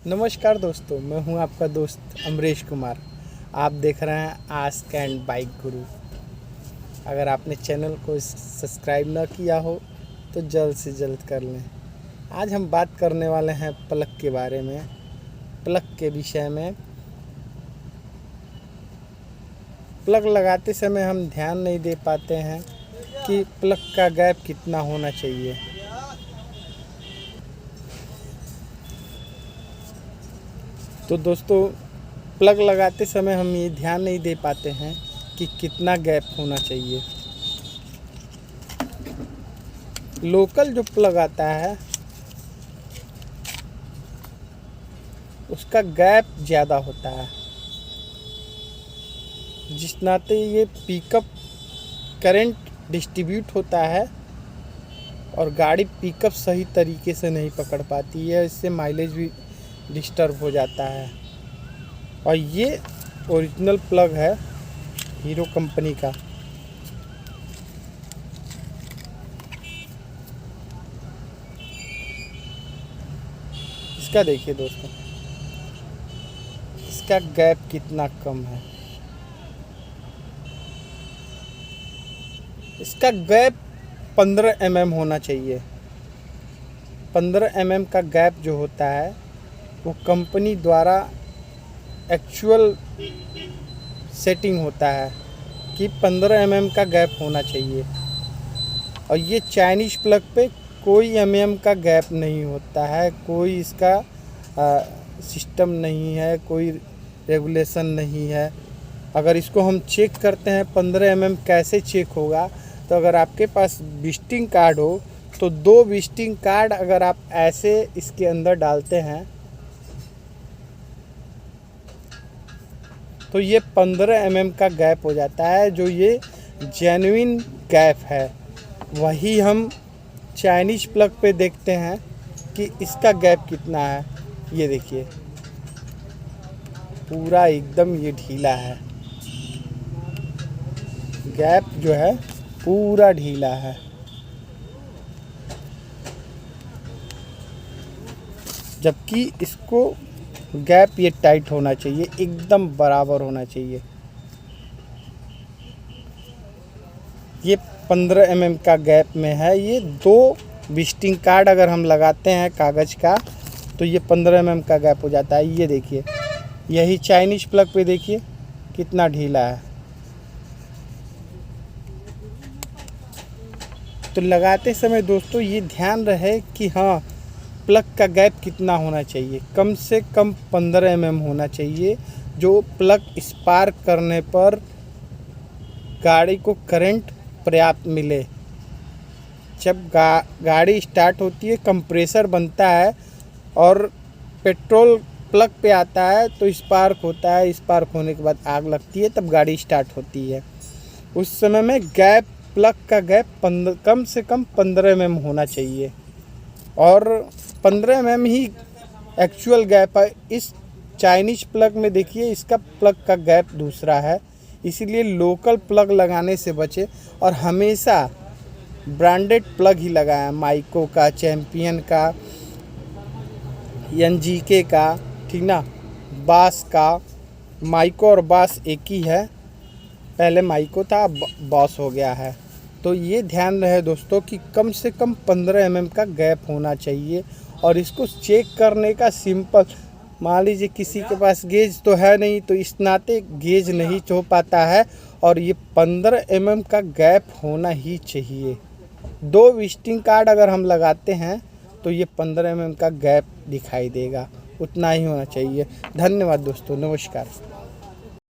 नमस्कार दोस्तों, मैं हूं आपका दोस्त अमरीश कुमार। आप देख रहे हैं आस्क एंड बाइक गुरु। अगर आपने चैनल को सब्सक्राइब ना किया हो तो जल्द से जल्द कर लें। आज हम बात करने वाले हैं प्लग के बारे में, प्लग के विषय में। प्लग लगाते समय हम ध्यान नहीं दे पाते हैं कि प्लग का गैप कितना होना चाहिए। तो दोस्तों, प्लग लगाते समय हम ये ध्यान नहीं दे पाते हैं कि कितना गैप होना चाहिए। लोकल जो प्लग आता है उसका गैप ज़्यादा होता है, जिस नाते ये पिकअप करंट डिस्ट्रीब्यूट होता है और गाड़ी पिकअप सही तरीके से नहीं पकड़ पाती है। इससे माइलेज भी डिस्टर्ब हो जाता है। और ये ओरिजिनल प्लग है हीरो कंपनी का। इसका देखिए दोस्तों, इसका गैप कितना कम है। इसका गैप 15 mm होना चाहिए। 15 mm का गैप जो होता है वो कंपनी द्वारा एक्चुअल सेटिंग होता है कि 15 mm का गैप होना चाहिए। और ये चाइनीज़ प्लग पे कोई mm का गैप नहीं होता है, कोई इसका सिस्टम नहीं है, कोई रेगुलेशन नहीं है। अगर इसको हम चेक करते हैं 15 mm कैसे चेक होगा, तो अगर आपके पास विजिटिंग कार्ड हो तो 2 विजिटिंग कार्ड अगर आप ऐसे इसके अंदर डालते हैं तो ये 15 mm का गैप हो जाता है। जो ये जेन्युइन गैप है, वही हम चाइनीज़ प्लग पे देखते हैं कि इसका गैप कितना है। ये देखिए, पूरा एकदम ये ढीला है, गैप जो है पूरा ढीला है। जबकि इसको गैप ये टाइट होना चाहिए, एकदम बराबर होना चाहिए। ये 15 mm का गैप में है। ये 2 विजिटिंग कार्ड अगर हम लगाते हैं कागज़ का तो ये 15 mm का गैप हो जाता है। ये देखिए, यही चाइनीज़ प्लग पे देखिए कितना ढीला है। तो लगाते समय दोस्तों ये ध्यान रहे कि हाँ, प्लग का गैप कितना होना चाहिए। कम से कम 15 mm होना चाहिए, जो प्लग स्पार्क करने पर गाड़ी को करंट पर्याप्त मिले। जब गाड़ी स्टार्ट होती है, कंप्रेसर बनता है और पेट्रोल प्लग पे आता है तो स्पार्क होता है। स्पार्क होने के बाद आग लगती है, तब गाड़ी स्टार्ट होती है। उस समय में गैप, प्लग का गैप कम से कम 15 mm होना चाहिए। और 15 mm ही एक्चुअल गैप है। इस चाइनीज़ प्लग में देखिए, इसका प्लग का गैप दूसरा है। इसीलिए लोकल प्लग लगाने से बचे और हमेशा ब्रांडेड प्लग ही लगाएं। माइको का, चैम्पियन का, एनजीके का, ठीक ना, बास का। माइको और बास एक ही है, पहले माइको था, अब बॉस हो गया है। तो ये ध्यान रहे दोस्तों कि कम से कम 15 mm का गैप होना चाहिए। और इसको चेक करने का सिंपल, मान लीजिए किसी के पास गेज तो है नहीं, तो इस नाते गेज नहीं हो पाता है। और ये 15 mm का गैप होना ही चाहिए। 2 विजिटिंग कार्ड अगर हम लगाते हैं तो ये 15 mm का गैप दिखाई देगा, उतना ही होना चाहिए। धन्यवाद दोस्तों, नमस्कार।